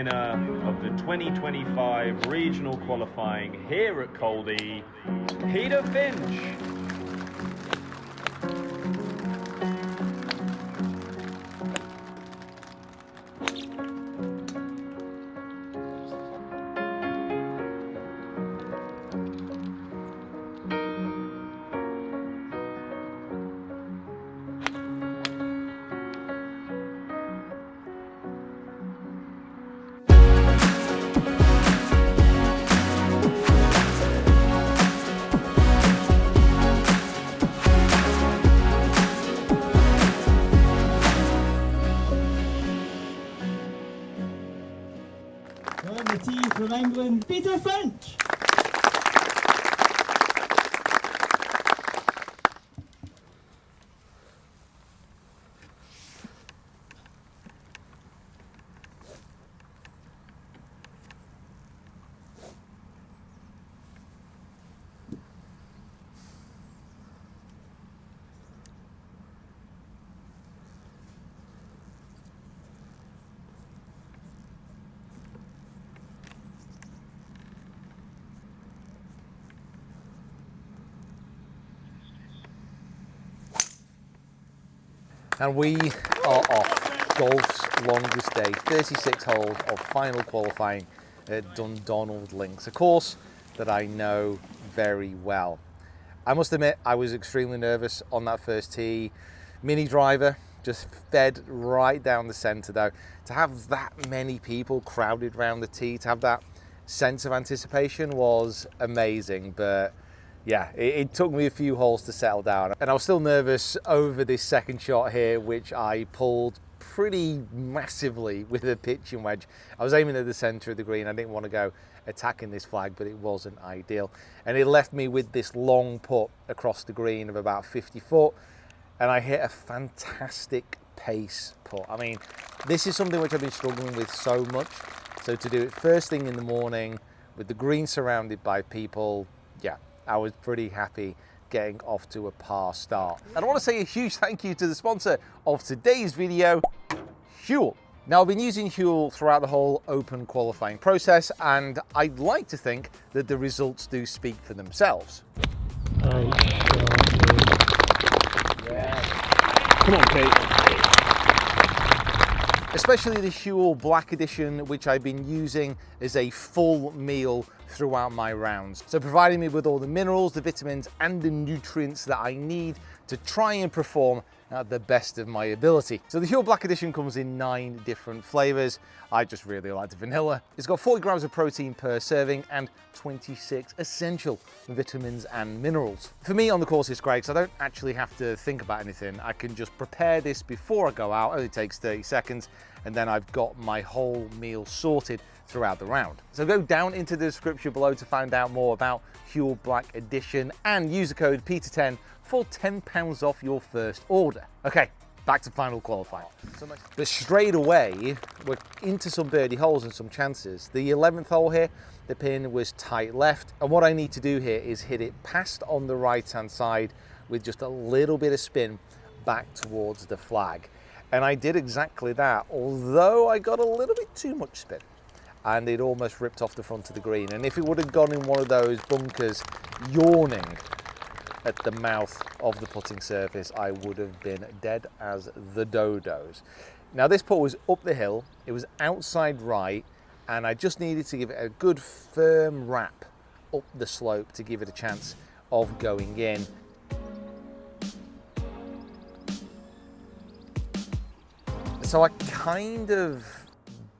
winner of the 2025 regional qualifying here at Caddy, Peter Finch. The team from England, Peter Finch. And we are off golf's longest day, 36 holes of final qualifying at Dundonald Links, a course that I know very well. I must admit, I was extremely nervous on that first tee. Mini driver, just fed right down the centre though. To have that many people crowded around the tee, to have that sense of anticipation was amazing, but yeah, it took me a few holes to settle down. And I was still nervous over this second shot here, which I pulled pretty massively with a pitching wedge. I was aiming at the centre of the green. I didn't want to go attacking this flag, but it wasn't ideal. And it left me with this long putt across the green of about 50 foot. And I hit a fantastic pace putt. I mean, this is something which I've been struggling with so much. So to do it first thing in the morning with the green surrounded by people, yeah, I was pretty happy getting off to a par start. And I want to say a huge thank you to the sponsor of today's video, Huel. Now, I've been using Huel throughout the whole open qualifying process, and I'd like to think that the results do speak for themselves. Yeah. Come on, Kate. Especially the Huel Black Edition, which I've been using as a full meal throughout my rounds. So providing me with all the minerals, the vitamins, and the nutrients that I need to try and perform at the best of my ability. So the Huel Black Edition comes in 9 different flavors. I just really like the vanilla. It's got 40 grams of protein per serving and 26 essential vitamins and minerals. For me on the course it's great because I don't actually have to think about anything. I can just prepare this before I go out. It only takes 30 seconds and then I've got my whole meal sorted throughout the round. So go down into the description below to find out more about Huel Black Edition and use the code PETER10 for £10 off your first order. Okay, back to final qualifying. But straight away, we're into some birdie holes and some chances. The 11th hole here, the pin was tight left. And what I need to do here is hit it past on the right-hand side with just a little bit of spin back towards the flag. And I did exactly that, although I got a little bit too much spin and it almost ripped off the front of the green. And if it would have gone in one of those bunkers yawning at the mouth of the putting surface, I would have been dead as the dodos. Now this putt was up the hill, it was outside right, and I just needed to give it a good firm wrap up the slope to give it a chance of going in. So I kind of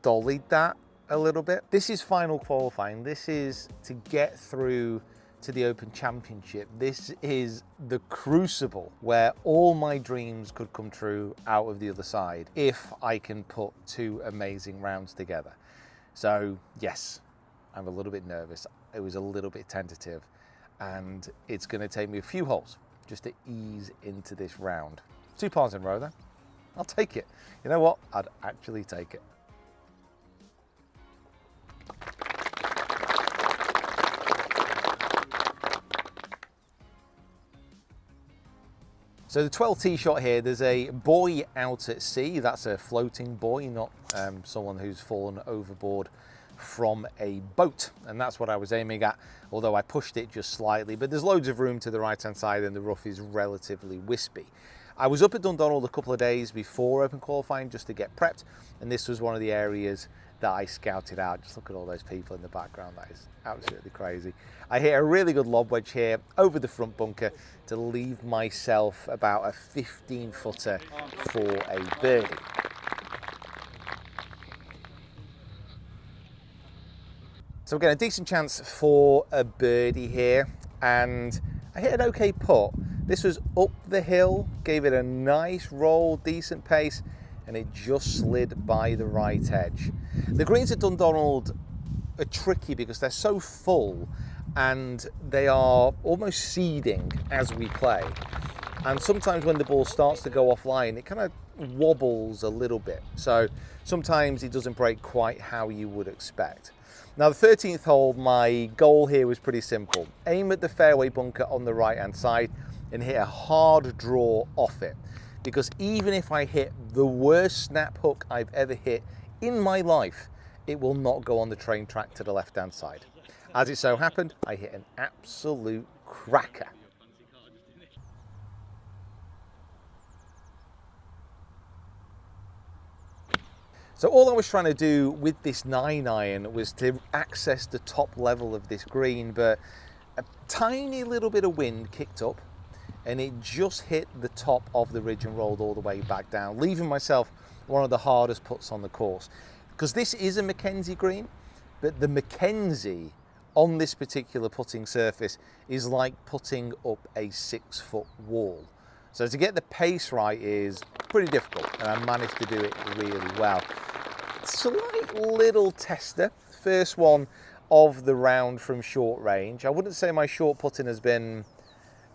dollied that a little bit. This is final qualifying. This is to get through to the Open Championship. This is the crucible where all my dreams could come true out of the other side if I can put 2 amazing rounds together. So yes, I'm a little bit nervous. It was a little bit tentative and it's going to take me a few holes just to ease into this round. 2 pars in a row though. I'll take it. You know what? I'd actually take it. So the 12 tee shot here, there's a buoy out at sea. That's a floating buoy, not someone who's fallen overboard from a boat. And that's what I was aiming at, although I pushed it just slightly. But there's loads of room to the right-hand side and the rough is relatively wispy. I was up at Dundonald a couple of days before open qualifying just to get prepped. And this was one of the areas that I scouted out. Just look at all those people in the background. That is absolutely crazy. I hit a really good lob wedge here over the front bunker to leave myself about a 15-footer for a birdie. So again, a decent chance for a birdie here, and I hit an okay putt. This was up the hill, gave it a nice roll, decent pace, and it just slid by the right edge. The greens at Dundonald are tricky because they're so full and they are almost seeding as we play. And sometimes when the ball starts to go offline, it kind of wobbles a little bit. So sometimes it doesn't break quite how you would expect. Now the 13th hole, my goal here was pretty simple. Aim at the fairway bunker on the right-hand side and hit a hard draw off it. Because even if I hit the worst snap hook I've ever hit in my life, it will not go on the train track to the left-hand side. As it so happened, I hit an absolute cracker. So all I was trying to do with this 9-iron was to access the top level of this green, but a tiny little bit of wind kicked up and it just hit the top of the ridge and rolled all the way back down, leaving myself one of the hardest putts on the course. Because this is a Mackenzie green, but the Mackenzie on this particular putting surface is like putting up a 6-foot wall. So to get the pace right is pretty difficult, and I managed to do it really well. Slight little tester, first one of the round from short range. I wouldn't say my short putting has been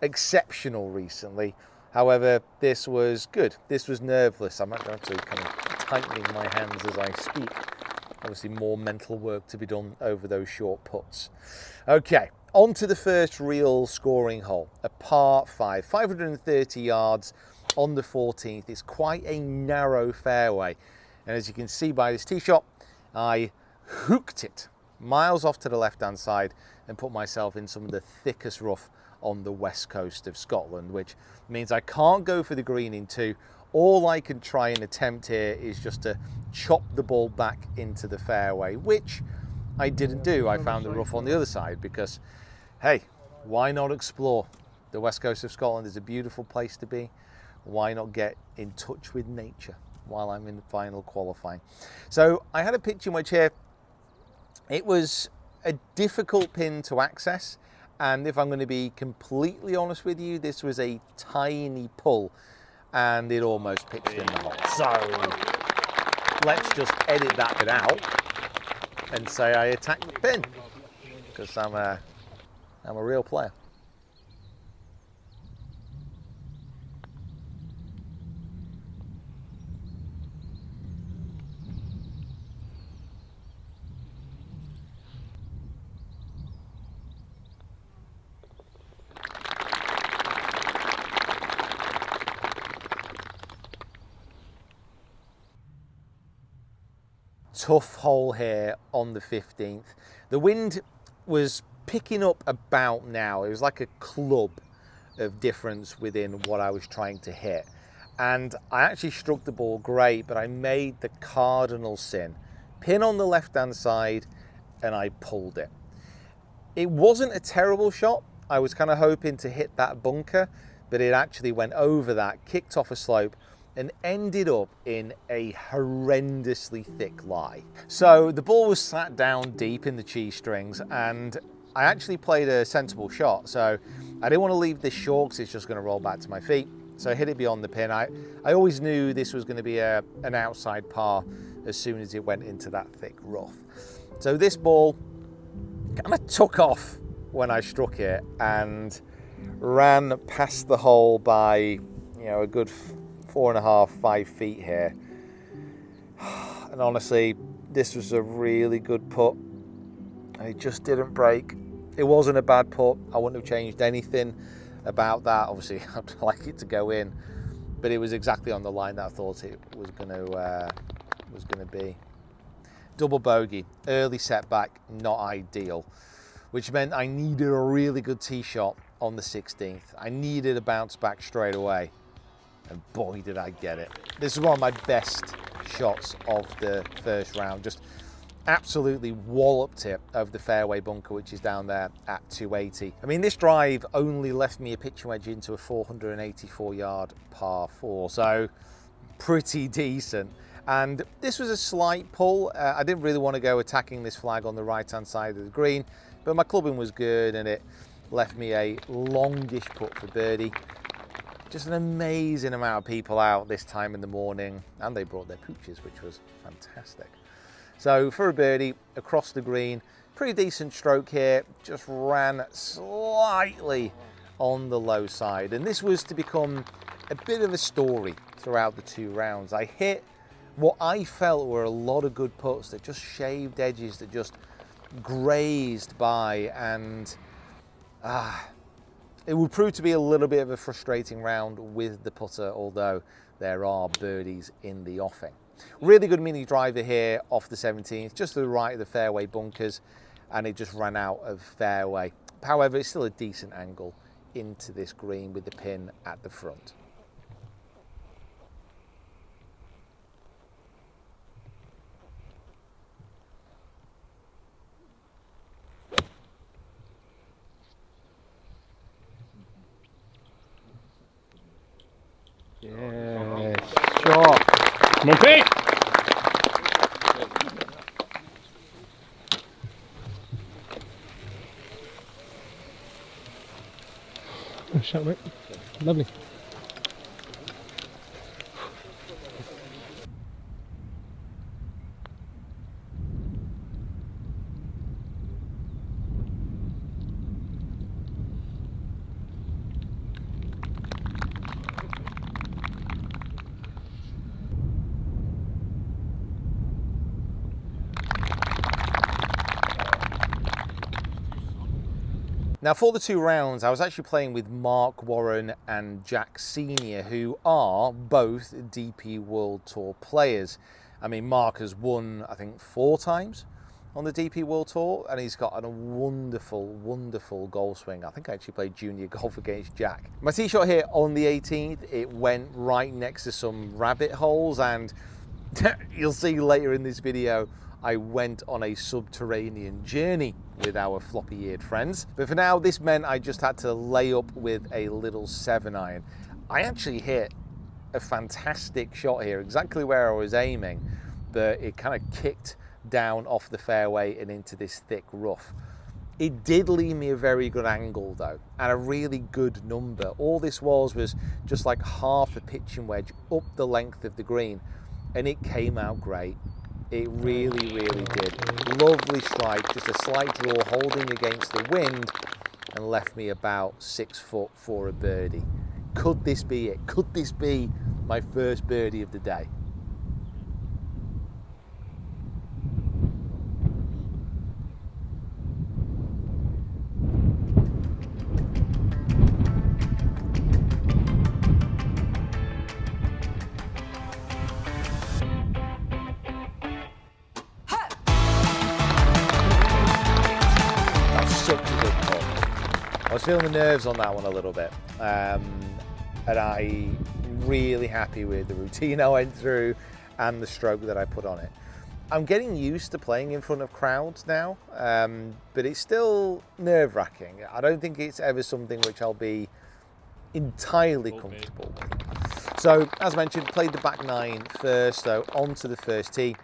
exceptional recently. However, this was good. This was nerveless. I'm actually kind of tightening my hands as I speak. Obviously more mental work to be done over those short putts. Okay, on to the first real scoring hole, a par 5, 530 yards on the 14th. It's quite a narrow fairway. And as you can see by this tee shot, I hooked it miles off to the left-hand side and put myself in some of the thickest rough on the west coast of Scotland, which means I can't go for the green in 2. All I can try and attempt here is just to chop the ball back into the fairway, which I didn't do. I found the rough on the other side because, hey, why not explore? The west coast of Scotland is a beautiful place to be. Why not get in touch with nature while I'm in final qualifying? So I had a pitch in wedge here. It was a difficult pin to access, and if I'm going to be completely honest with you, this was a tiny pull and it almost pitched in the hole. So let's just edit that bit out and say I attacked the pin, because I'm a real player. Tough hole here on the 15th. The wind was picking up about now. It was like a club of difference within what I was trying to hit. And I actually struck the ball great, but I made the cardinal sin. Pin on the left-hand side, and I pulled it. It wasn't a terrible shot. I was kind of hoping to hit that bunker, but it actually went over that, kicked off a slope, and ended up in a horrendously thick lie. So the ball was sat down deep in the cheese strings, and I actually played a sensible shot. So I didn't want to leave this short because it's just going to roll back to my feet. So I hit it beyond the pin. I always knew this was going to be an outside par as soon as it went into that thick rough. So this ball kind of took off when I struck it and ran past the hole by, you know, a good 4.5, 5 feet here. And honestly, this was a really good putt. It just didn't break. It wasn't a bad putt. I wouldn't have changed anything about that. Obviously, I'd like it to go in, but it was exactly on the line that I thought it was going to be. Double bogey, early setback, not ideal, which meant I needed a really good tee shot on the 16th. I needed a bounce back straight away, and boy did I get it. This is one of my best shots of the first round. Just absolutely walloped it over the fairway bunker, which is down there at 280. I mean, this drive only left me a pitching wedge into a 484 yard par 4, so pretty decent. And this was a slight pull. I didn't really want to go attacking this flag on the right hand side of the green, but my clubbing was good and it left me a longish putt for birdie. Just an amazing amount of people out this time in the morning, and they brought their pooches, which was fantastic. So for a birdie across the green, pretty decent stroke here, just ran slightly on the low side. And this was to become a bit of a story throughout the 2 rounds. I hit what I felt were a lot of good putts that just shaved edges, that just grazed by, and it would prove to be a little bit of a frustrating round with the putter, although there are birdies in the offing. Really good mini driver here off the 17th, just to the right of the fairway bunkers, and it just ran out of fairway. However, it's still a decent angle into this green with the pin at the front. Yes, shot. Come on, Pete. Oh, shot, mate. Lovely. Now for the 2 rounds, I was actually playing with Mark Warren and Jack Senior, who are both DP World Tour players. I mean, Mark has won, I think, 4 times on the DP World Tour, and he's got a wonderful, wonderful golf swing. I think I actually played junior golf against Jack. My tee shot here on the 18th, it went right next to some rabbit holes, and you'll see later in this video, I went on a subterranean journey with our floppy-eared friends. But for now, this meant I just had to lay up with a little 7-iron. I actually hit a fantastic shot here, exactly where I was aiming, but it kind of kicked down off the fairway and into this thick rough. It did leave me a very good angle though, and a really good number. All this was just like half a pitching wedge up the length of the green, and it came out great. It really, really did. Lovely strike, just a slight draw holding against the wind, and left me about 6 foot for a birdie. Could this be it? Could this be my first birdie of the day? I was feeling the nerves on that one a little bit, and I'm really happy with the routine I went through and the stroke that I put on it. I'm getting used to playing in front of crowds now, but it's still nerve-wracking. I don't think it's ever something which I'll be entirely comfortable with. So, as mentioned, played the back 9 first, though, onto the first tee.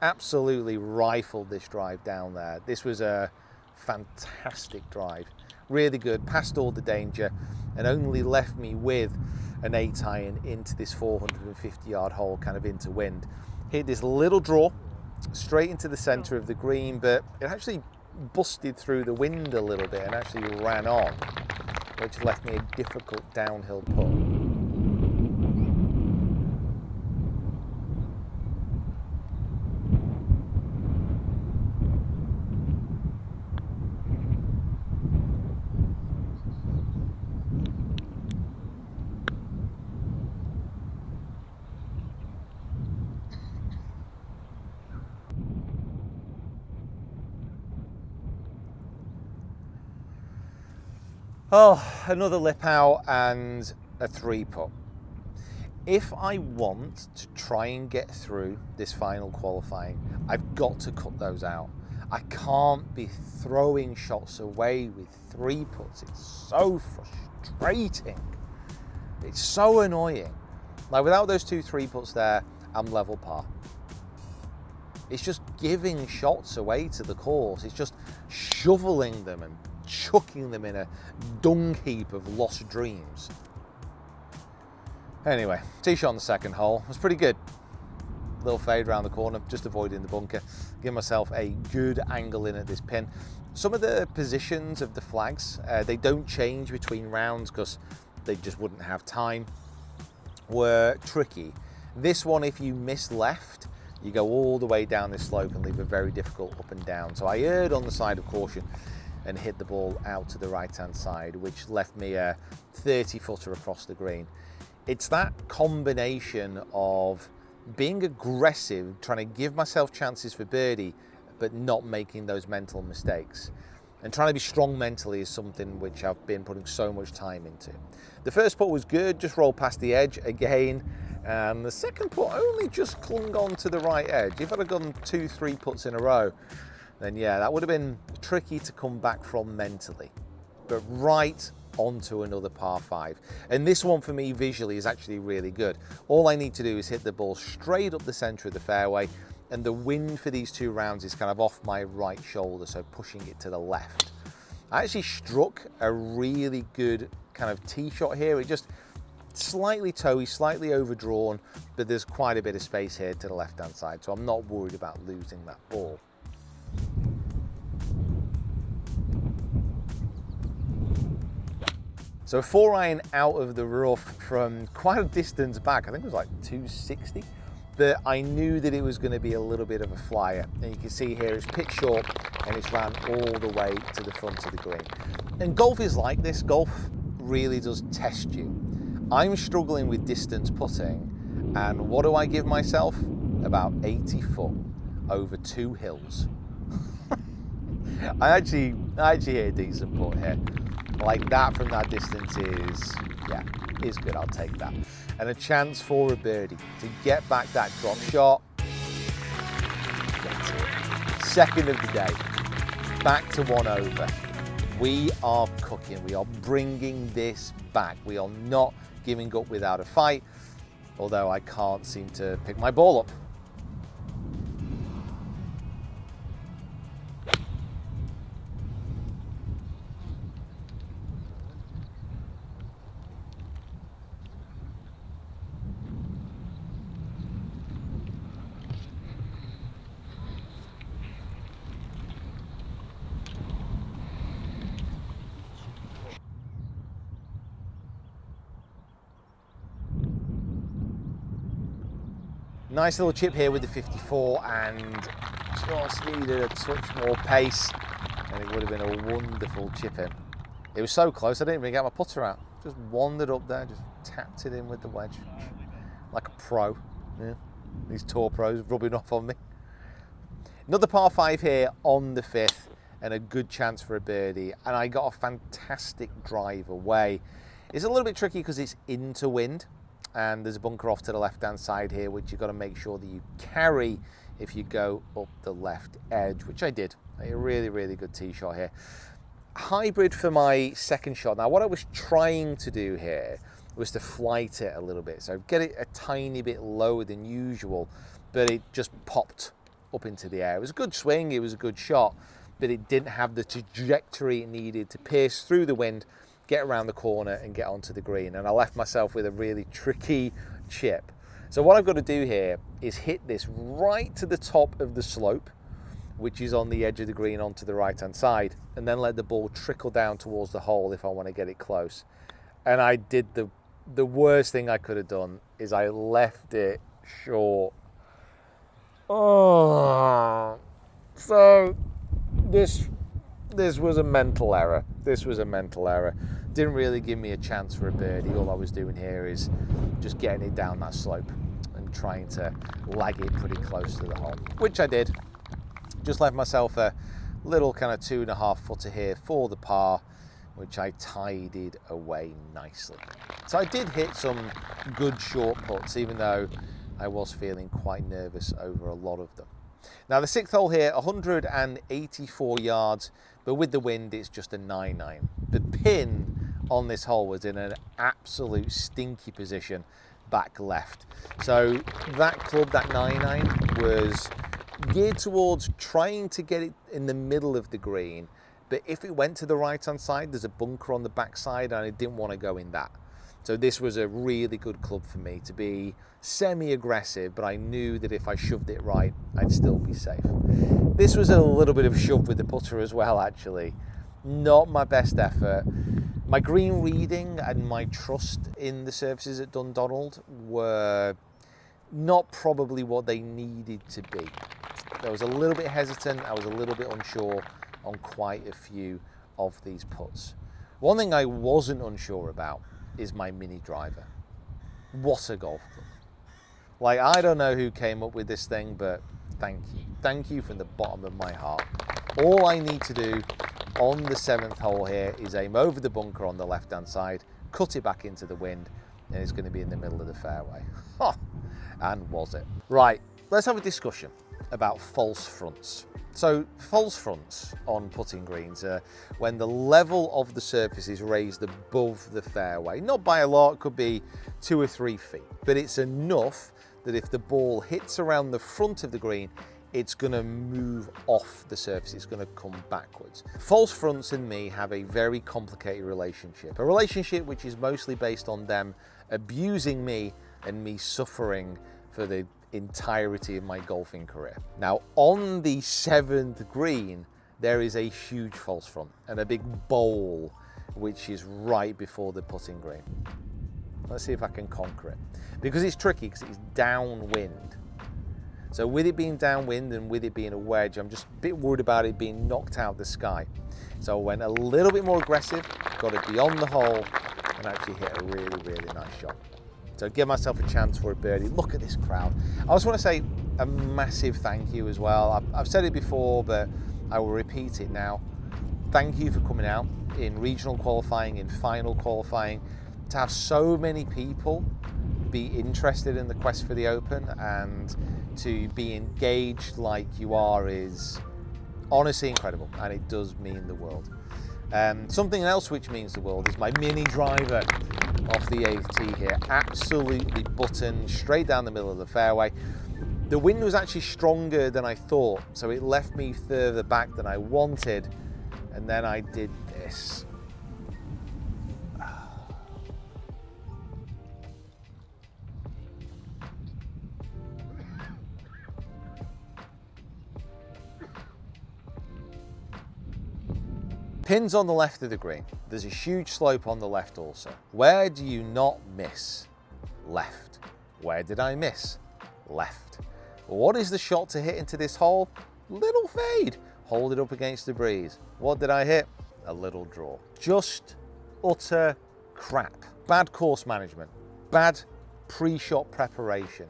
Absolutely rifled this drive down there. This was a fantastic drive. Really good, past all the danger, and only left me with an 8-iron into this 450-yard hole, kind of into wind. Hit this little draw straight into the center of the green, but it actually busted through the wind a little bit and actually ran on, which left me a difficult downhill putt. Oh, another lip out and a 3-putt. If I want to try and get through this final qualifying, I've got to cut those out. I can't be throwing shots away with 3-putts. It's so frustrating. It's so annoying. Like, without those 2 3-putts there, I'm level par. It's just giving shots away to the course. It's just shoveling them and chucking them in a dung heap of lost dreams. Anyway, tee shot on the second hole was pretty good. Little fade around the corner, just avoiding the bunker. Give myself a good angle in at this pin. Some of the positions of the flags, they don't change between rounds because they just wouldn't have time, were tricky. This one, if you miss left, you go all the way down this slope and leave a very difficult up and down. So I erred on the side of caution and hit the ball out to the right-hand side, which left me a 30-footer across the green. It's that combination of being aggressive, trying to give myself chances for birdie, but not making those mental mistakes. And trying to be strong mentally is something which I've been putting so much time into. The first putt was good, just rolled past the edge again. And the second putt only just clung on to the right edge. If I'd have gone 2 3-putts in a row, then yeah, that would have been tricky to come back from mentally. But right onto another par 5. And this one for me visually is actually really good. All I need to do is hit the ball straight up the center of the fairway, and the wind for these 2 rounds is kind of off my right shoulder, so pushing it to the left. I actually struck a really good kind of tee shot here. It just slightly toey, slightly overdrawn, but there's quite a bit of space here to the left-hand side, so I'm not worried about losing that ball. So 4-iron out of the rough from quite a distance back. I think it was like 260, but I knew that it was going to be a little bit of a flyer. And you can see here it's pitch short and it's ran all the way to the front of the green. And golf is like this. Golf really does test you. I'm struggling with distance putting, and what do I give myself? About 80 foot over 2 hills. I actually hit a decent putt here. Like that from that distance is good. I'll take that. And a chance for a birdie to get back that drop shot. Second of the day, back to 1 over. We are cooking. We are bringing this back. We are not giving up without a fight, although I can't seem to pick my ball up. Nice little chip here with the 54, and just needed a touch more pace and it would have been a wonderful chip in. It was so close I didn't even get my putter out. Just wandered up there, just tapped it in with the wedge. Like a pro. Yeah. These tour pros rubbing off on me. Another par 5 here on the 5th and a good chance for a birdie, and I got a fantastic drive away. It's a little bit tricky because it's into wind, and there's a bunker off to the left-hand side here, which you've got to make sure that you carry if you go up the left edge, which I did. A really, really good tee shot here. Hybrid for my second shot. Now, what I was trying to do here was to flight it a little bit. So get it a tiny bit lower than usual, but it just popped up into the air. It was a good swing, it was a good shot, but it didn't have the trajectory it needed to pierce through the wind, get around the corner and get onto the green. And I left myself with a really tricky chip. So what I've got to do here is hit this right to the top of the slope, which is on the edge of the green onto the right-hand side, and then let the ball trickle down towards the hole if I want to get it close. And I did the worst thing I could have done, is I left it short. Oh, so this was a mental error. This was a mental error. Didn't really give me a chance for a birdie. All I was doing here is just getting it down that slope and trying to lag it pretty close to the hole, which I did. Just left myself a little kind of 2.5 footer here for the par, which I tidied away nicely. So I did hit some good short putts, even though I was feeling quite nervous over a lot of them. Now the 6th hole here, 184 yards, but with the wind it's just a 9-9. The pin on this hole was in an absolute stinky position back left. So that club, that 9-9, was geared towards trying to get it in the middle of the green, but if it went to the right hand side, there's a bunker on the back side and I didn't want to go in that. So this was a really good club for me to be semi-aggressive, but I knew that if I shoved it right, I'd still be safe. This was a little bit of shove with the putter as well, actually. Not my best effort. My green reading and my trust in the surfaces at Dundonald were not probably what they needed to be. I was a little bit hesitant, I was a little bit unsure on quite a few of these putts. One thing I wasn't unsure about is my mini driver. What a golf club. Like, I don't know who came up with this thing, but thank you. Thank you from the bottom of my heart. All I need to do on the 7th hole here is aim over the bunker on the left-hand side, cut it back into the wind, and it's going to be in the middle of the fairway. And was it? Right, let's have a discussion about false fronts. So false fronts on putting greens are when the level of the surface is raised above the fairway. Not by a lot, it could be 2 or 3 feet, but it's enough that if the ball hits around the front of the green, it's going to move off the surface, it's going to come backwards. False fronts and me have a very complicated relationship, a relationship which is mostly based on them abusing me and me suffering for the entirety of my golfing career. Now, on the 7th green, there is a huge false front and a big bowl which is right before the putting green. Let's see if I can conquer it. Because it's tricky, because it's downwind. So with it being downwind and with it being a wedge, I'm just a bit worried about it being knocked out the sky. So I went a little bit more aggressive, got it beyond the hole, and actually hit a really, really nice shot. So give myself a chance for a birdie. Look at this crowd. I just want to say a massive thank you as well. I've said it before, but I will repeat it now. Thank you for coming out in regional qualifying, in final qualifying. To have so many people be interested in the quest for the Open and to be engaged like you are is honestly incredible, and it does mean the world. Something else which means the world is my mini driver off the 8th tee here. Absolutely buttoned straight down the middle of the fairway. The wind was actually stronger than I thought, so it left me further back than I wanted, and then I did this. Pins on the left of the green. There's a huge slope on the left also. Where do you not miss? Left. Where did I miss? Left. What is the shot to hit into this hole? Little fade. Hold it up against the breeze. What did I hit? A little draw. Just utter crap. Bad course management. Bad pre-shot preparation.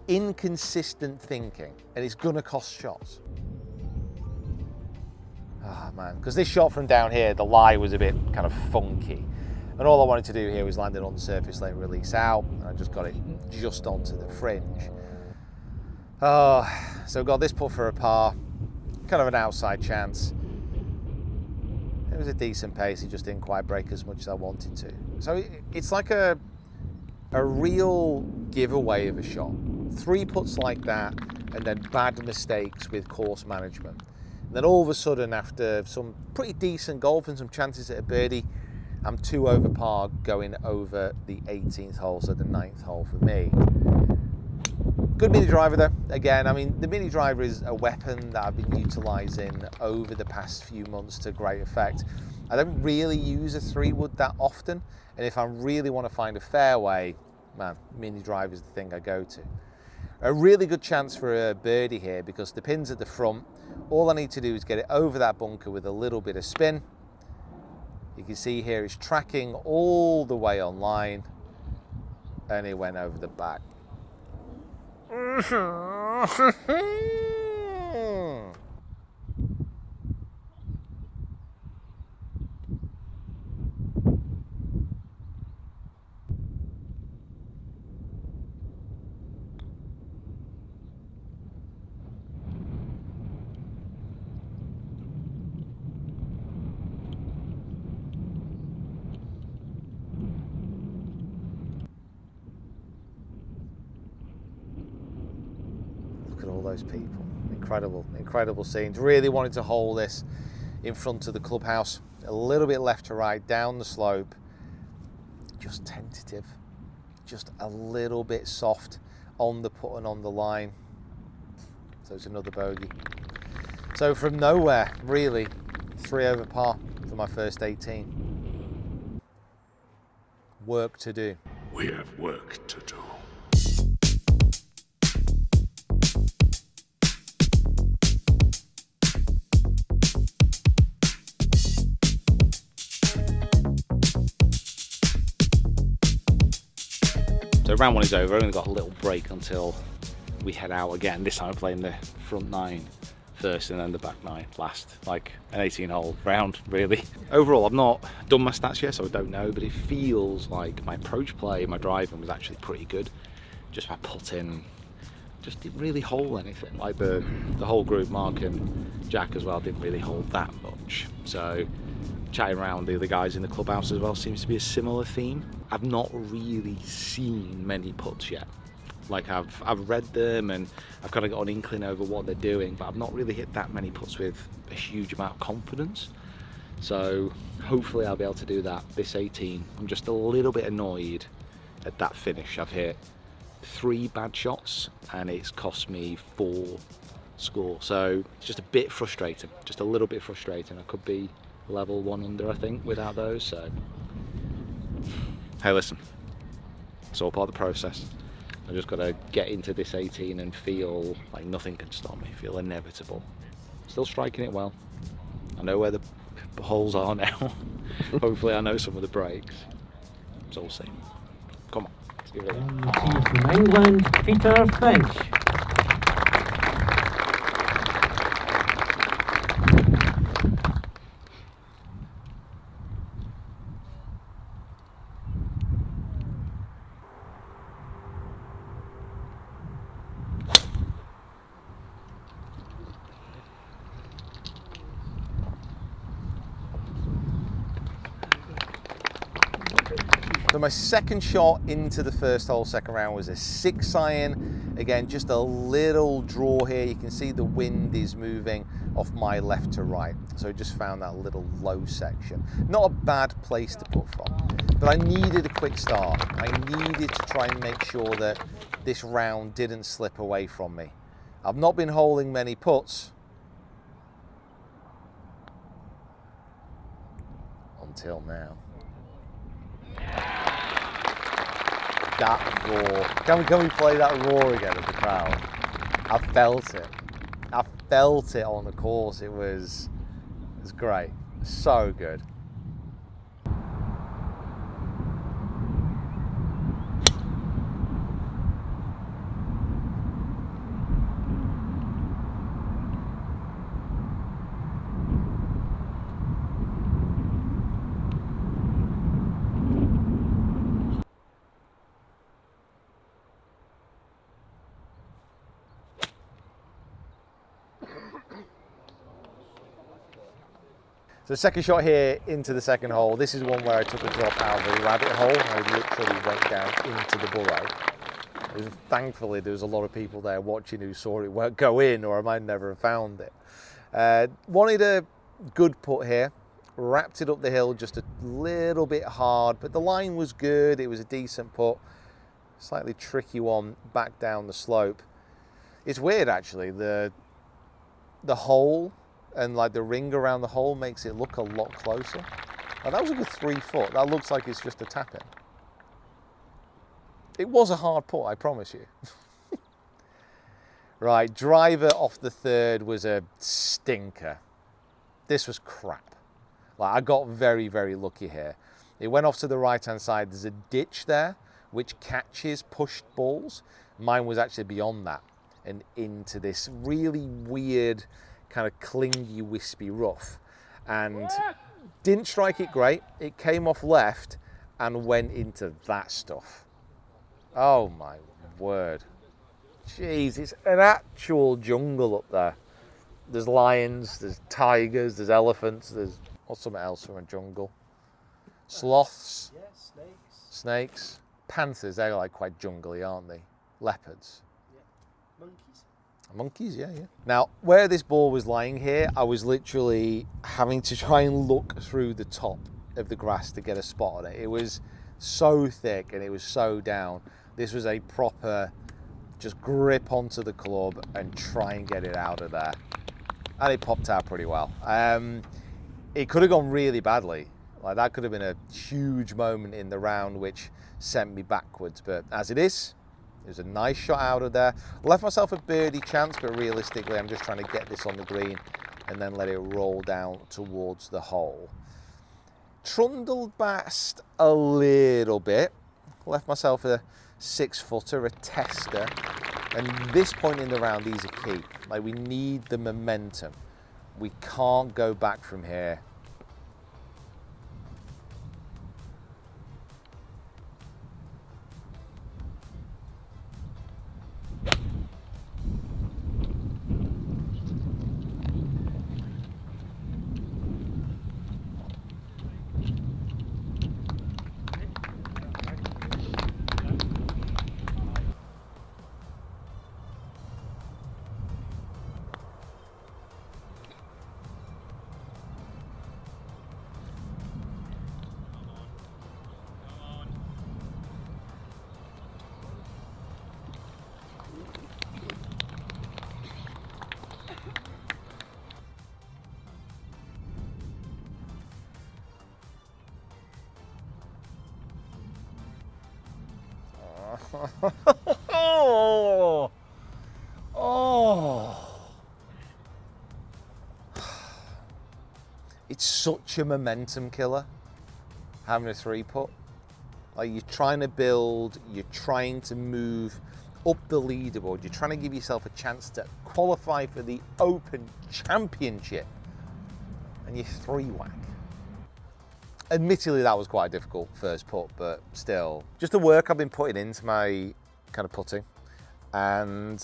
Inconsistent thinking. And it's gonna cost shots. Oh man, because this shot from down here, the lie was a bit kind of funky. And all I wanted to do here was land it on the surface, let it release out, and I just got it just onto the fringe. Oh, so got this putt for a par, kind of an outside chance. It was a decent pace, it just didn't quite break as much as I wanted to. So it's like a real giveaway of a shot. 3 putts like that, and then bad mistakes with course management. And then all of a sudden, after some pretty decent golf and some chances at a birdie, I'm 2 over par going over the 18th hole, so the 9th hole for me. Good mini driver though. Again, I mean, the mini driver is a weapon that I've been utilising over the past few months to great effect. I don't really use a 3-wood that often, and if I really want to find a fairway, man, mini drive is the thing I go to. A really good chance for a birdie here because the pin's at the front. All I need to do is get it over that bunker with a little bit of spin. You can see here it's tracking all the way on line, and it went over the back. those people. Incredible, incredible scenes. Really wanted to hold this in front of the clubhouse, a little bit left to right, down the slope, just tentative, just a little bit soft on the putt and on the line. So it's another bogey. So from nowhere, really, 3 over par for my first 18. Work to do. We have work to do. So round 1 is over. Only got a little break until we head out again. This time I'm playing the front 9 first and then the back 9 last, like an 18-hole round, really. Overall, I've not done my stats yet, so I don't know, but it feels like my approach play, my driving was actually pretty good. Just my putting, just didn't really hold anything. Like the whole group, Mark and Jack as well, didn't really hold that much. So chatting around the other guys in the clubhouse as well seems to be a similar theme. I've not really seen many putts yet. Like I've read them and I've kind of got an inkling over what they're doing, but I've not really hit that many putts with a huge amount of confidence. So hopefully I'll be able to do that this 18. I'm just a little bit annoyed at that finish. I've hit 3 bad shots and it's cost me 4 score. So it's just a bit frustrating, just a little bit frustrating. I could be level 1 under, I think, without those. So hey, listen, it's all part of the process. I just got to get into this 18 and feel like nothing can stop me, feel inevitable. Still striking it well. I know where the holes are now. Hopefully I know some of the breaks. So we'll see. Come on, let's give it a go. On the tee from England, Peter Finch. So my second shot into the first hole, second round, was a 6-iron. Again, just a little draw here. You can see the wind is moving off my left to right. So I just found that little low section. Not a bad place to put from, but I needed a quick start. I needed to try and make sure that this round didn't slip away from me. I've not been holding many putts until now. That roar. Can we play that roar again of the crowd? I felt it. I felt it on the course. It was great. So good. So second shot here into the second hole. This is one where I took a drop out of the rabbit hole. I literally went down into the burrow. Thankfully, there was a lot of people there watching who saw it go in, or I might never have found it. Wanted a good putt here. Wrapped it up the hill just a little bit hard, but the line was good. It was a decent putt. Slightly tricky one back down the slope. It's weird, actually. The hole and like the ring around the hole makes it look a lot closer. And that was a good 3 foot. That looks like it's just a tap in. It was a hard putt, I promise you. Right, driver off the third was a stinker. This was crap. Like, I got very, very lucky here. It went off to the right-hand side. There's a ditch there which catches pushed balls. Mine was actually beyond that and into this really weird kind of clingy, wispy rough, and didn't strike it great. It came off left and went into that stuff. Oh my word. Jeez, it's an actual jungle up there. There's lions, there's tigers, there's elephants, there's what's something else from a jungle? Sloths, Yeah, snakes. snakes, panthers, they're like quite jungly, aren't they? Leopards. Monkeys. Monkeys, yeah. Now, where this ball was lying here, I was literally having to try and look through the top of the grass to get a spot on it. It was so thick and it was so down. This was a proper just grip onto the club and try and get it out of there. And it popped out pretty well. It could have gone really badly. Like that could have been a huge moment in the round which sent me backwards. But as it is, it was a nice shot out of there. Left myself a birdie chance, but realistically I'm just trying to get this on the green and then let it roll down towards the hole. Trundled past a little bit. Left myself a 6-footer, a tester. And this point in the round, these are key. Like we need the momentum. We can't go back from here. It's such a momentum killer, having a 3-putt. Like you're trying to build, you're trying to move up the leaderboard, you're trying to give yourself a chance to qualify for the Open Championship, and you 3-whack. Admittedly, that was quite a difficult first putt, but still, just the work I've been putting into my kind of putting, and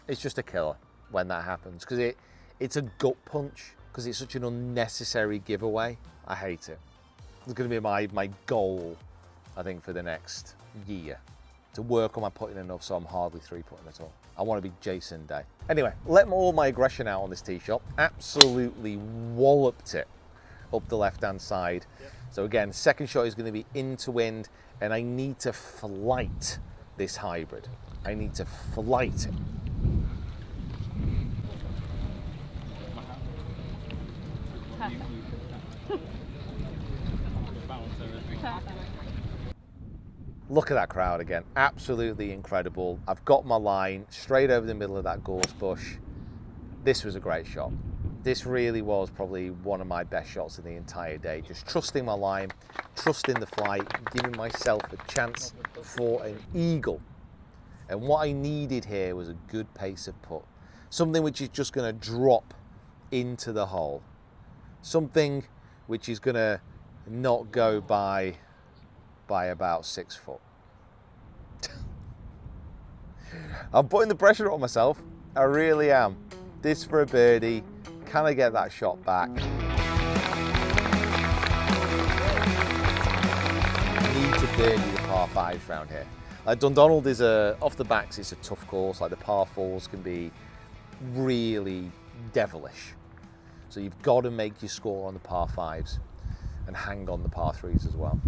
it's just a killer when that happens, because it's a gut punch, because it's such an unnecessary giveaway. I hate it. It's going to be my goal, I think, for the next year, to work on my putting enough so I'm hardly 3-putting at all. I want to be Jason Day. Anyway, let all my aggression out on this tee shot. Absolutely walloped it up the left-hand side. Yep. So again, second shot is going to be into wind, and I need to flight this hybrid. I need to flight it. Look at that crowd again, absolutely incredible. I've got my line straight over the middle of that gorse bush. This was a great shot. This really was probably one of my best shots of the entire day. Just trusting my line, trusting the flight, giving myself a chance for an eagle. And what I needed here was a good pace of putt. Something which is just gonna drop into the hole. Something which is gonna not go by about 6 foot. I'm putting the pressure on myself. I really am. This for a birdie. Can I get that shot back? I need to birdie the par 5s round here. Like Dundonald is off the backs, it's a tough course. Like the par 4s can be really devilish. So you've got to make your score on the par 5s and hang on the par 3s as well.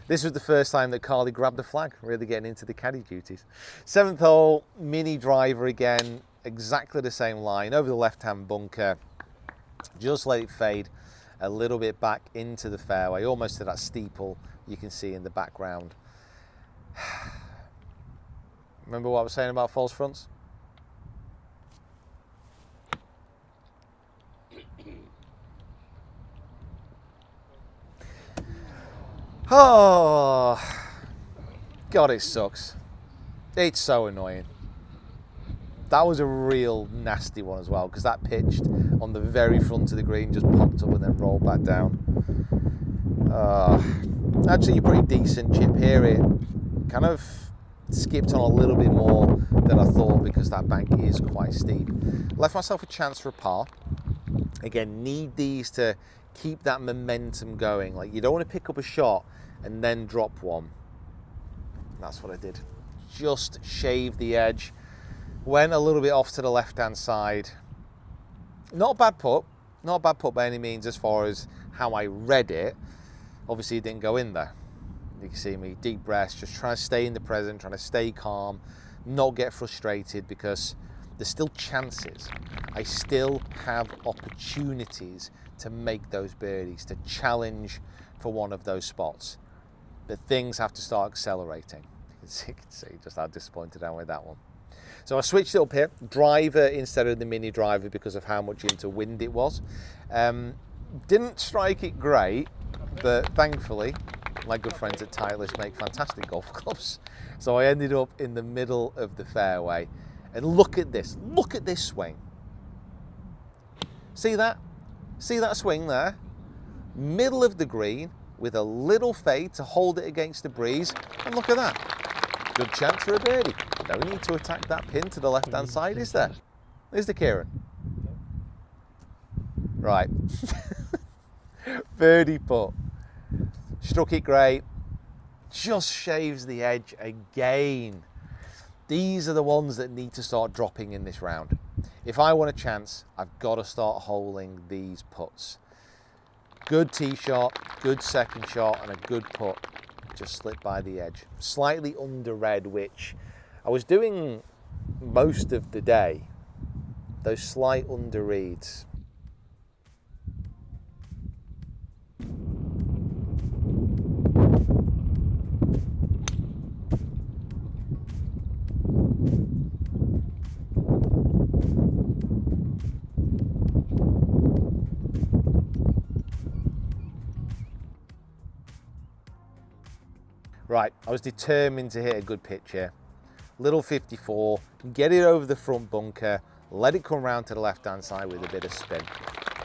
This was the first time that Carly grabbed the flag, really getting into the caddy duties. 7th hole, mini driver again, exactly the same line, over the left-hand bunker. Just let it fade a little bit back into the fairway, almost to that steeple you can see in the background. Remember what I was saying about false fronts? Oh, God, it sucks. It's so annoying. That was a real nasty one as well, because that pitched on the very front of the green, just popped up and then rolled back down. Actually, a pretty decent chip here. It kind of skipped on a little bit more than I thought because that bank is quite steep. Left myself a chance for a par. Again, need these to keep that momentum going. Like, you don't want to pick up a shot and then drop one. That's what I did. Just shaved the edge. Went a little bit off to the left-hand side. Not a bad putt. Not a bad putt by any means as far as how I read it. Obviously, it didn't go in there. You can see me, deep breaths, just trying to stay in the present, trying to stay calm, not get frustrated because there's still chances. I still have opportunities to make those birdies, to challenge for one of those spots. But things have to start accelerating. You can see just how disappointed I am with that one. So I switched it up here, driver instead of the mini driver because of how much into wind it was. Didn't strike it great, but thankfully my good friends at Titleist make fantastic golf clubs. So I ended up in the middle of the fairway. And look at this swing. See that? See that swing there? Middle of the green with a little fade to hold it against the breeze. And look at that. Good chance for a birdie. No need to attack that pin to the left-hand side, is there? There's the Kieran. Right. Birdie putt. Struck it great. Just shaves the edge again. These are the ones that need to start dropping in this round. If I want a chance, I've got to start holing these putts. Good tee shot, good second shot, and a good putt. Just slipped by the edge. Slightly under red, which I was doing most of the day. Those slight under reads. Right, I was determined to hit a good pitch here. Little 54, get it over the front bunker, let it come round to the left-hand side with a bit of spin.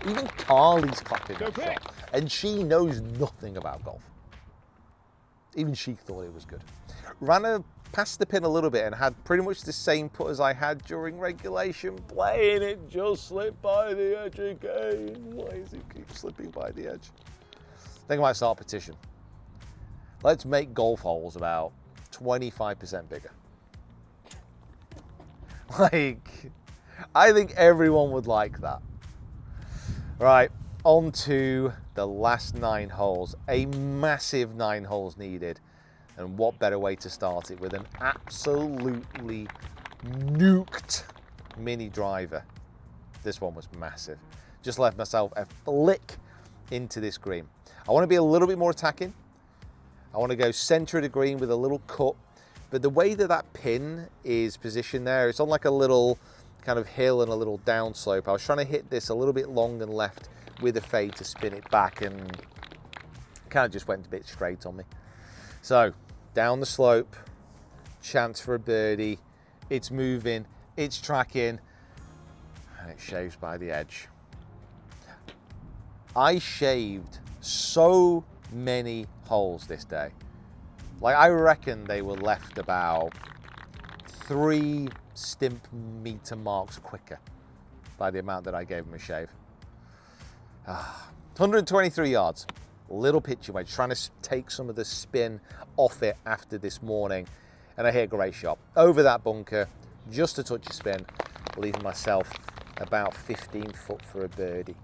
Even Carly's clapping that shot, and she knows nothing about golf. Even she thought it was good. Ran past the pin a little bit and had pretty much the same putt as I had during regulation, playing it just slipped by the edge again. Why does it keep slipping by the edge? I think I might start a petition. Let's make golf holes about 25% bigger. Like, I think everyone would like that. Right, on to the last 9 holes. A massive 9 holes needed. And what better way to start it with an absolutely nuked mini driver. This one was massive. Just left myself a flick into this green. I want to be a little bit more attacking. I want to go center of the green with a little cut, but the way that that pin is positioned there, it's on like a little kind of hill and a little downslope. I was trying to hit this a little bit long and left with a fade to spin it back, and kind of just went a bit straight on me. So down the slope, chance for a birdie. It's moving, it's tracking, and it shaves by the edge. I shaved so many holes this day. Like, I reckon they were left about 3 stimp meter marks quicker by the amount that I gave them a shave. 123 yards, little pitchy wedge, trying to take some of the spin off it after this morning, and I hit a great shot over that bunker, just a touch of spin, leaving myself about 15 foot for a birdie.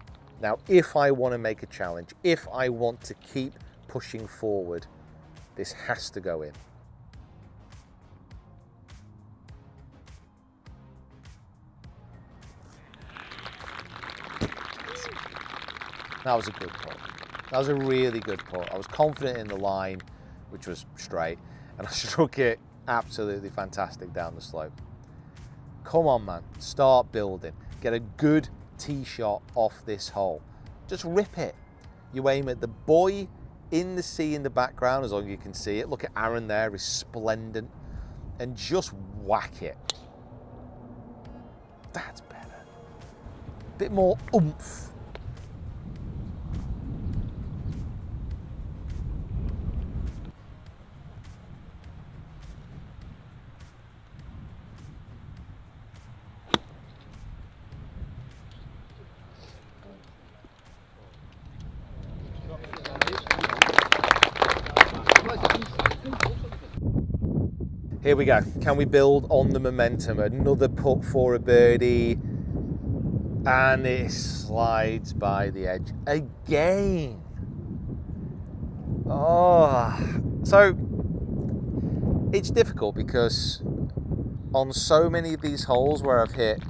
Now, if I want to make a challenge, if I want to keep pushing forward, this has to go in. That was a good putt. That was a really good putt. I was confident in the line, which was straight, and I struck it absolutely fantastic down the slope. Come on, man, start building. Get a good tee shot off this hole. Just rip it. You aim at the buoy in the sea in the background, as long as you can see it. Look at Aaron there, resplendent. And just whack it. That's better. Bit more oomph. Here we go. Can we build on the momentum? Another putt for a birdie. And it slides by the edge again. Oh, so it's difficult because on so many of these holes where I've hit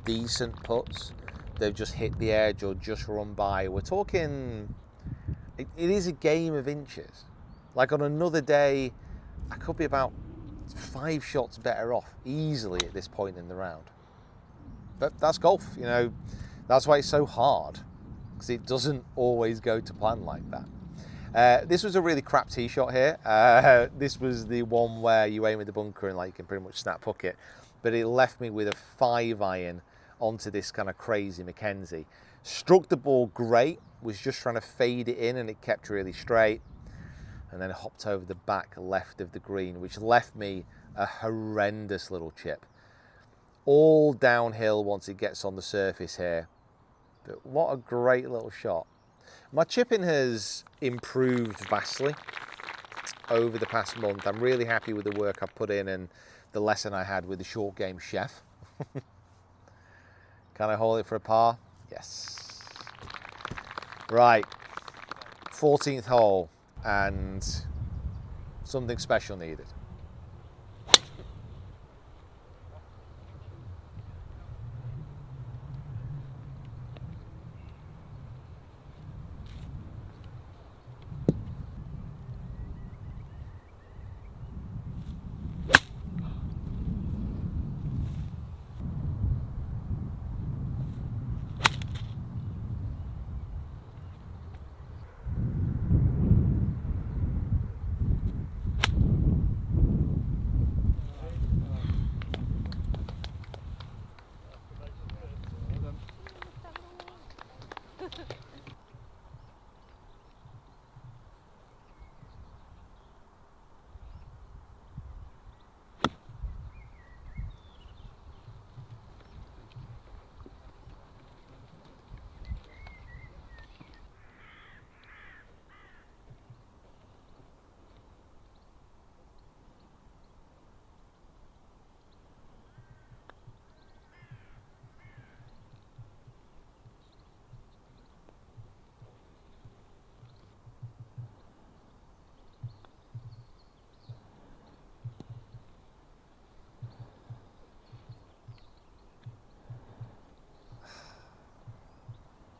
decent putts, they've just hit the edge or just run by. We're talking, it is a game of inches. Like on another day, I could be about 5 shots better off easily at this point in the round. But that's golf, you know, that's why it's so hard, because it doesn't always go to plan like that. This was a really crap tee shot here. This was the one where you aim at the bunker and like you can pretty much snap hook it, but it left me with a 5-iron onto this kind of crazy Mackenzie. Struck the ball great, was just trying to fade it in and it kept really straight, and then hopped over the back left of the green, which left me a horrendous little chip. All downhill once it gets on the surface here. But what a great little shot. My chipping has improved vastly over the past month. I'm really happy with the work I've put in and the lesson I had with the short game chef. Can I hold it for a par? Yes. Right, 14th hole and something special needed.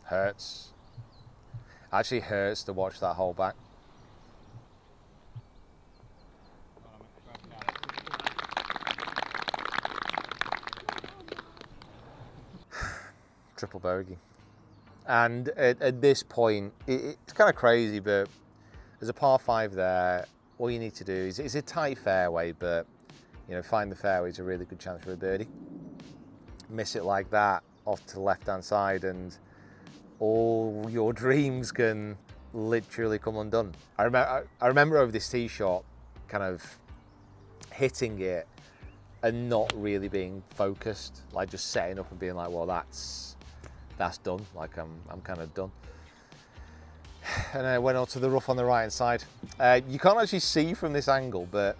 Hurts. Actually hurts to watch that hole back. Triple bogey. And at this point, it's kind of crazy, but there's a par 5 there. All you need to do is, it's a tight fairway, but you know, find the fairway is a really good chance for a birdie. Miss it like that off to the left-hand side and all your dreams can literally come undone. I remember over this tee shot, kind of hitting it and not really being focused, like just setting up and being like, well, that's done. Like I'm kind of done. And I went onto the rough on the right hand side. You can't actually see from this angle, but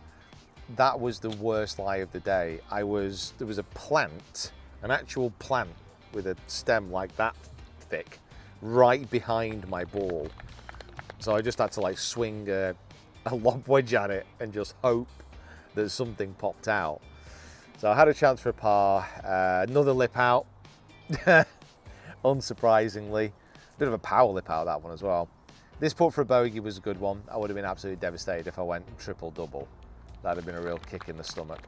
that was the worst lie of the day. There was a plant, an actual plant with a stem like that thick, right behind my ball. So I just had to like swing a lob wedge at it and just hope that something popped out. So I had a chance for a par, another lip out, unsurprisingly. Bit of a power lip out, that one as well. This putt for a bogey was a good one. I would have been absolutely devastated if I went triple double. That'd have been a real kick in the stomach.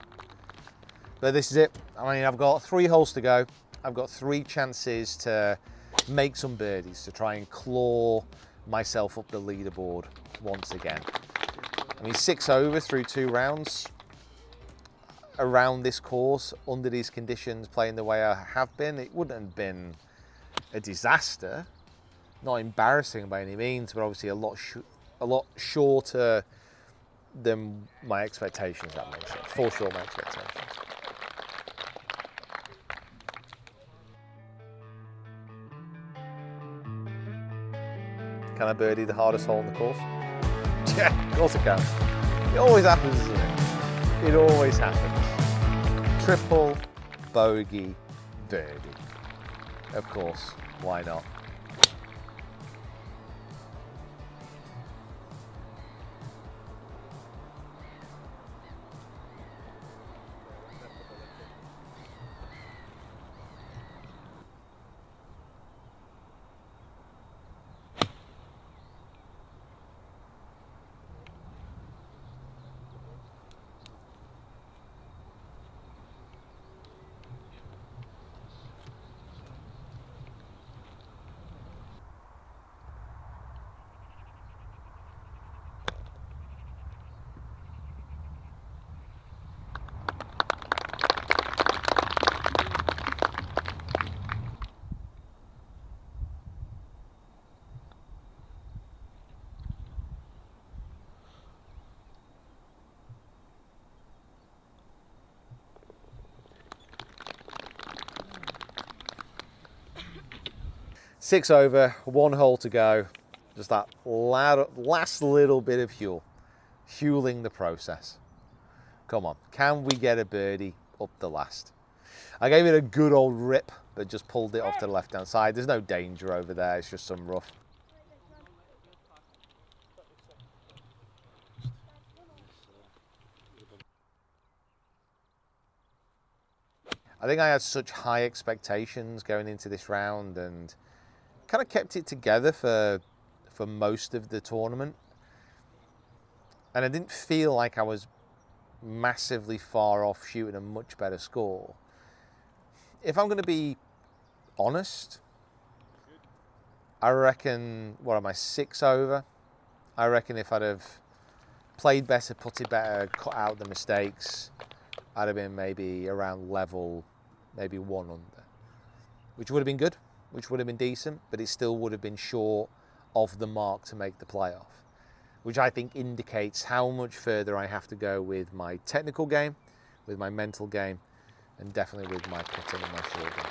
But this is it. I mean, I've got 3 holes to go. I've got 3 chances to make some birdies, to try and claw myself up the leaderboard once again. I mean, 6 over through 2 rounds. Around this course, under these conditions, playing the way I have been, it wouldn't have been a disaster. Not embarrassing by any means, but obviously a lot shorter than my expectations, that makes sense. Fall short of my expectations. Can I birdie the hardest hole in the course? Yeah, of course I can. It always happens, doesn't it? It always happens. Triple, bogey, birdie. Of course, why not? Six over, 1 hole to go. Just that last little bit of Hueling the process. Come on, can we get a birdie up the last? I gave it a good old rip, but just pulled it off to the left-hand side. There's no danger over there, it's just some rough. I think I had such high expectations going into this round and kind of kept it together for most of the tournament. And I didn't feel like I was massively far off shooting a much better score. If I'm going to be honest, I reckon, what am I, 6 over? I reckon if I'd have played better, putted better, cut out the mistakes, I'd have been maybe around level, maybe 1 under, which would have been good, which would have been decent, but it still would have been short of the mark to make the playoff, which I think indicates how much further I have to go with my technical game, with my mental game, and definitely with my putting and my short game.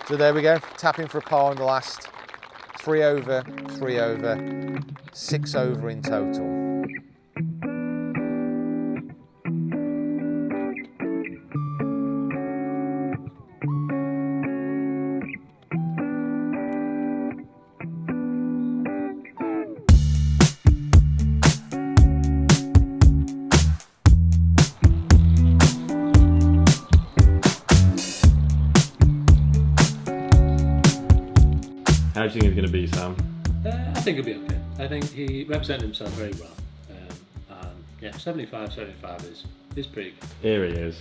So there we go, tapping for a par on the last. 3 over, 3 over, 6 over in total. How do you think it's going to be, Sam? I think he'll be okay. I think he represented himself very well. And yeah, 75 is pretty good. Here he is.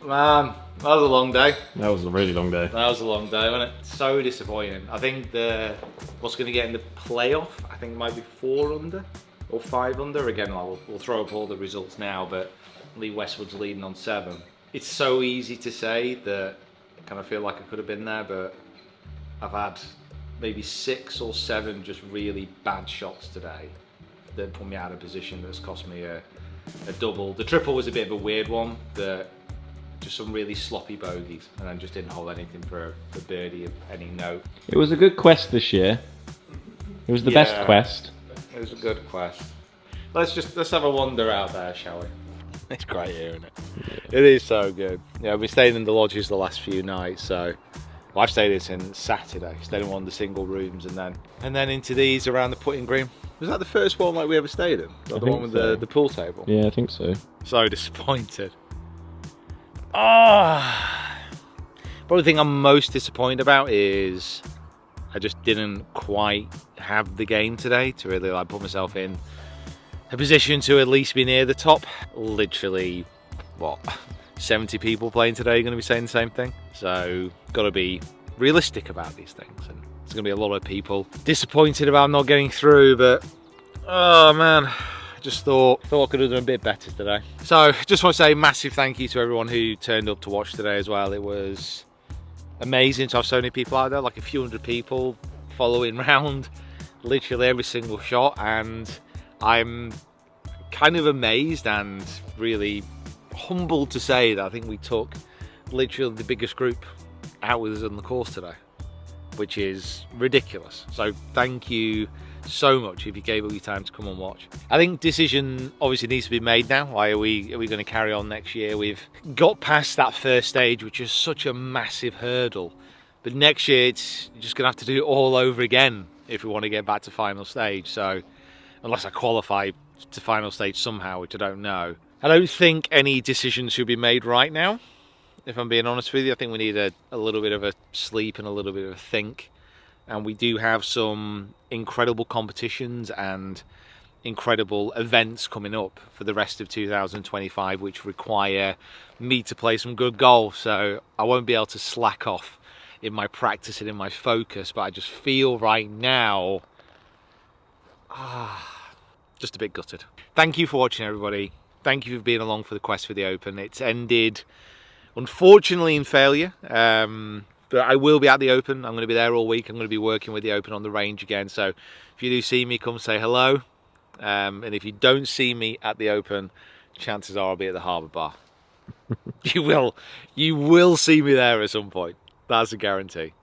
Man, that was a long day. That was a really long day. That was a long day, wasn't it? So disappointing. I think what's going to get in the playoff, I think it might be 4 under or 5 under. Again, we'll throw up all the results now, but Lee Westwood's leading on 7. It's so easy to say that I kind of feel like I could have been there, but I've had maybe 6 or 7 just really bad shots today that put me out of position. That's cost me a double. The triple was a bit of a weird one. Just some really sloppy bogeys, and then just didn't hold anything for a birdie of any note. It was a good quest this year. It was the best quest. It was a good quest. Let's have a wander out there, shall we? It's great here, isn't it? Yeah. It is so good. Yeah, we've stayed in the lodges the last few nights, so well, I've stayed here since Saturday. Stayed in one of the single rooms, and then into these around the putting green. Was that the first one like we ever stayed in? Like the one with the pool table? Yeah, I think so. So disappointed. Ah. Probably the thing I'm most disappointed about is I just didn't quite have the game today to really like put myself in a position to at least be near the top. Literally, what, 70 people playing today are going to be saying the same thing. So got to be realistic about these things, and there's going to be a lot of people disappointed about not getting through. But oh man, I just thought I could have done a bit better today. So just want to say massive thank you to everyone who turned up to watch today as well. It was amazing to have so many people out there, like a few hundred people following round literally every single shot, and I'm kind of amazed and really humbled to say that I think we took literally the biggest group out with us on the course today, which is ridiculous. So thank you so much if you gave up your time to come and watch. I think decision obviously needs to be made now. Why are we going to carry on next year? We've got past that first stage, which is such a massive hurdle, but next year it's just gonna have to do it all over again if we want to get back to final stage. So unless I qualify to final stage somehow, which I don't know, I don't think any decisions should be made right now, if I'm being honest with you. I think we need a little bit of a sleep and a little bit of a think. And we do have some incredible competitions and incredible events coming up for the rest of 2025, which require me to play some good golf. So I won't be able to slack off in my practice and in my focus, but I just feel right now, just a bit gutted. Thank you for watching, everybody. Thank you for being along for the quest for the Open. It's ended, unfortunately, in failure. But I will be at the Open. I'm going to be there all week. I'm going to be working with the Open on the range again. So if you do see me, come say hello. And if you don't see me at the Open, chances are I'll be at the Harbour Bar. You will see me there at some point. That's a guarantee.